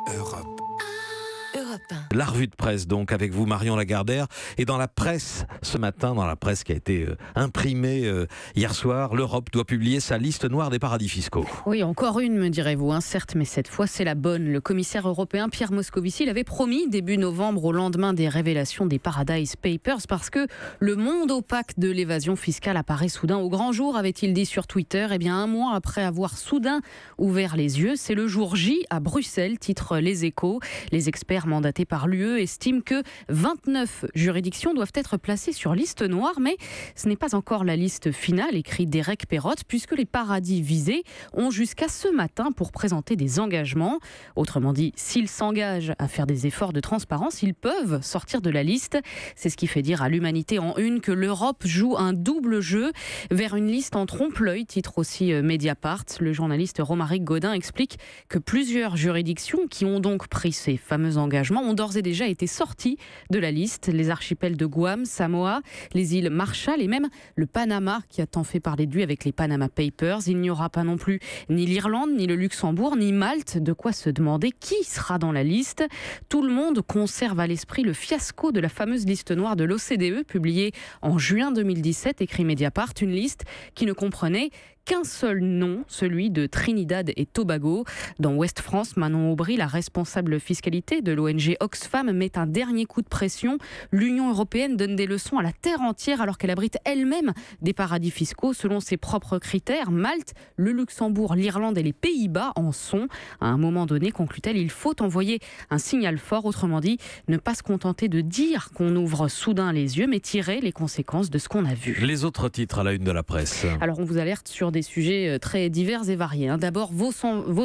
Europe. Europe 1. La revue de presse, donc, avec vous, Marion Lagardère. Et dans la presse, ce matin, dans la presse qui a été imprimée hier soir, l'Europe doit publier sa liste noire des paradis fiscaux. Oui, encore une, me direz-vous, certes, mais cette fois, c'est la bonne. Le commissaire européen Pierre Moscovici l'avait promis début novembre, au lendemain des révélations des Paradise Papers, parce que le monde opaque de l'évasion fiscale apparaît soudain au grand jour, avait-il dit sur Twitter. Eh bien, un mois après avoir soudain ouvert les yeux, c'est le jour J à Bruxelles, titre Les Échos. Les experts mandatés par l'UE estiment que 29 juridictions doivent être placées sur liste noire, mais ce n'est pas encore la liste finale, écrit Derek Perrotte, puisque les paradis visés ont jusqu'à ce matin pour présenter des engagements. Autrement dit, s'ils s'engagent à faire des efforts de transparence, ils peuvent sortir de la liste. C'est ce qui fait dire à l'Humanité en une que l'Europe joue un double jeu vers une liste en trompe-l'œil, titre aussi Mediapart. Le journaliste Romaric Gaudin explique que plusieurs juridictions qui ont donc pris ces fameux engagements ont d'ores et déjà été sorties de la liste. Les archipels de Guam, Samoa, les îles Marshall et même le Panama qui a tant fait parler de lui avec les Panama Papers. Il n'y aura pas non plus ni l'Irlande, ni le Luxembourg, ni Malte. De quoi se demander qui sera dans la liste. Tout le monde conserve à l'esprit le fiasco de la fameuse liste noire de l'OCDE publiée en juin 2017, écrit Mediapart, une liste qui ne comprenait qu'un seul nom, celui de Trinidad et Tobago. Dans Ouest France, Manon Aubry, la responsable fiscalité de l'ONG Oxfam, met un dernier coup de pression. L'Union européenne donne des leçons à la terre entière alors qu'elle abrite elle-même des paradis fiscaux selon ses propres critères. Malte, le Luxembourg, l'Irlande et les Pays-Bas en sont. À un moment donné, conclut-elle, il faut envoyer un signal fort, autrement dit, ne pas se contenter de dire qu'on ouvre soudain les yeux, mais tirer les conséquences de ce qu'on a vu. Les autres titres à la une de la presse. Alors on vous alerte sur des sujets très divers et variés. D'abord, vos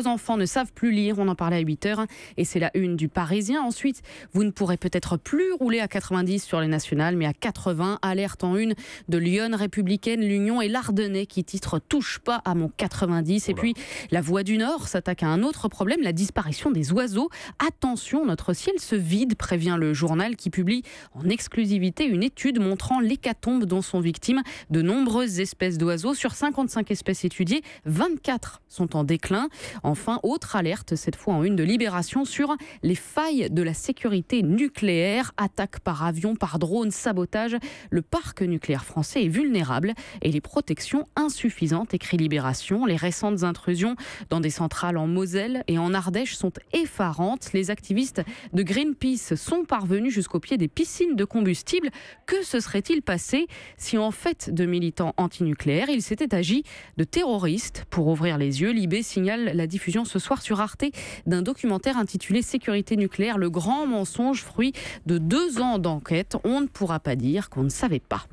enfants ne savent plus lire, on en parlait à 8h, et c'est la une du Parisien. Ensuite, vous ne pourrez peut-être plus rouler à 90 sur les nationales, mais à 80. Alerte en une de Lyon Républicaine, l'Union et l'Ardennais qui titre « Touche pas à mon 90 ». Et puis, la Voix du Nord s'attaque à un autre problème, la disparition des oiseaux. Attention, notre ciel se vide, prévient le journal qui publie en exclusivité une étude montrant l'hécatombe dont sont victimes de nombreuses espèces d'oiseaux. Sur 55 espèces étudiées, 24 sont en déclin. Enfin, autre alerte, cette fois en une de Libération, sur les failles de la sécurité nucléaire. Attaque par avion, par drone, sabotage. Le parc nucléaire français est vulnérable et les protections insuffisantes, écrit Libération. Les récentes intrusions dans des centrales en Moselle et en Ardèche sont effarantes. Les activistes de Greenpeace sont parvenus jusqu'au pied des piscines de combustible. Que se serait-il passé si en fait de militants antinucléaires, il s'était agi de terroristes? Pour ouvrir les yeux, Libé signale la diffusion ce soir sur Arte d'un documentaire intitulé Sécurité nucléaire, le grand mensonge, fruit de 2 ans d'enquête. On ne pourra pas dire qu'on ne savait pas.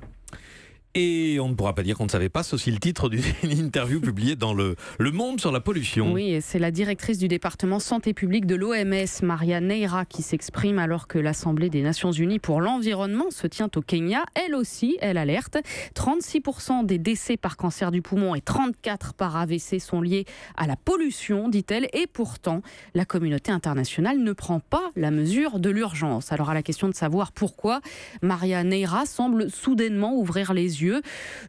Et on ne pourra pas dire qu'on ne savait pas, c'est aussi le titre d'une interview publiée dans le Monde sur la pollution. Oui, c'est la directrice du département santé publique de l'OMS, Maria Neira, qui s'exprime alors que l'Assemblée des Nations Unies pour l'environnement se tient au Kenya. Elle aussi, elle alerte. 36% des décès par cancer du poumon et 34% par AVC sont liés à la pollution, dit-elle. Et pourtant, la communauté internationale ne prend pas la mesure de l'urgence. Alors à la question de savoir pourquoi, Maria Neira semble soudainement ouvrir les yeux.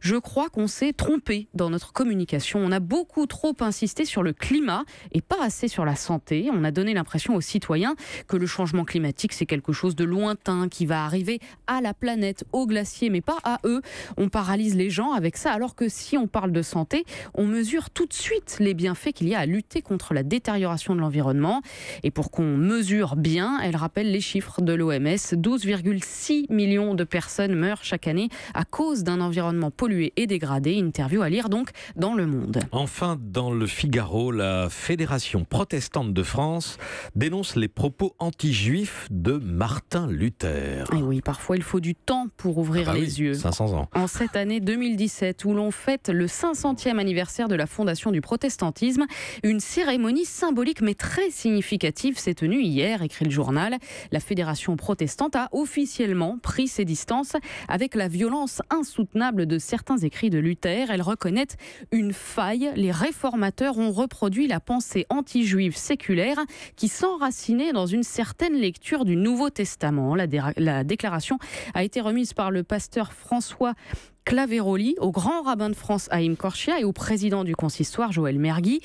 Je crois qu'on s'est trompé dans notre communication. On a beaucoup trop insisté sur le climat et pas assez sur la santé. On a donné l'impression aux citoyens que le changement climatique, c'est quelque chose de lointain qui va arriver à la planète, aux glaciers, mais pas à eux. On paralyse les gens avec ça, alors que si on parle de santé, on mesure tout de suite les bienfaits qu'il y a à lutter contre la détérioration de l'environnement. Et pour qu'on mesure bien, elle rappelle les chiffres de l'OMS. 12,6 millions de personnes meurent chaque année à cause d'un environnement pollué et dégradé. Interview à lire donc dans Le Monde. Enfin, dans le Figaro, la Fédération protestante de France dénonce les propos anti-juifs de Martin Luther. Et oui, parfois il faut du temps pour ouvrir les yeux. 500 ans. En cette année 2017, où l'on fête le 500e anniversaire de la fondation du protestantisme, une cérémonie symbolique mais très significative s'est tenue hier, écrit le journal. La Fédération protestante a officiellement pris ses distances avec la violence insoutenable de certains écrits de Luther. Elle reconnaît une faille. Les réformateurs ont reproduit la pensée anti-juive séculaire qui s'enracinait dans une certaine lecture du Nouveau Testament. La déclaration a été remise par le pasteur François Claveroli, au grand rabbin de France Haïm Korchia et au président du consistoire Joël Mergui.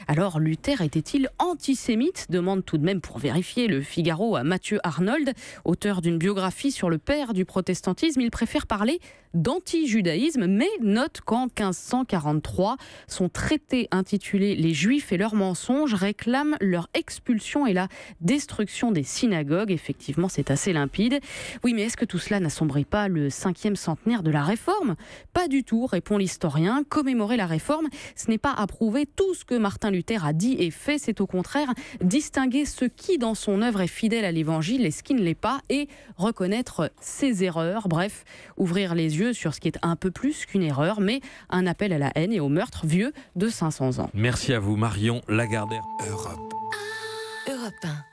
Alors Luther était-il antisémite ? Demande tout de même pour vérifier le Figaro à Mathieu Arnold, auteur d'une biographie sur le père du protestantisme. Il préfère parler d'anti-judaïsme, mais note qu'en 1543, son traité intitulé « Les Juifs et leurs mensonges » réclame leur expulsion et la destruction des synagogues. Effectivement, c'est assez limpide. Oui, mais est-ce que tout cela n'assombrit pas le 5e centenaire de la Réforme ? Pas du tout, répond l'historien. Commémorer la Réforme, ce n'est pas approuver tout ce que Martin Luther a dit et fait, c'est au contraire distinguer ce qui, dans son œuvre, est fidèle à l'Évangile et ce qui ne l'est pas, et reconnaître ses erreurs. Bref, ouvrir les yeux sur ce qui est un peu plus qu'une erreur, mais un appel à la haine et au meurtre vieux de 500 ans. Merci à vous, Marion Lagardère. Europe 1.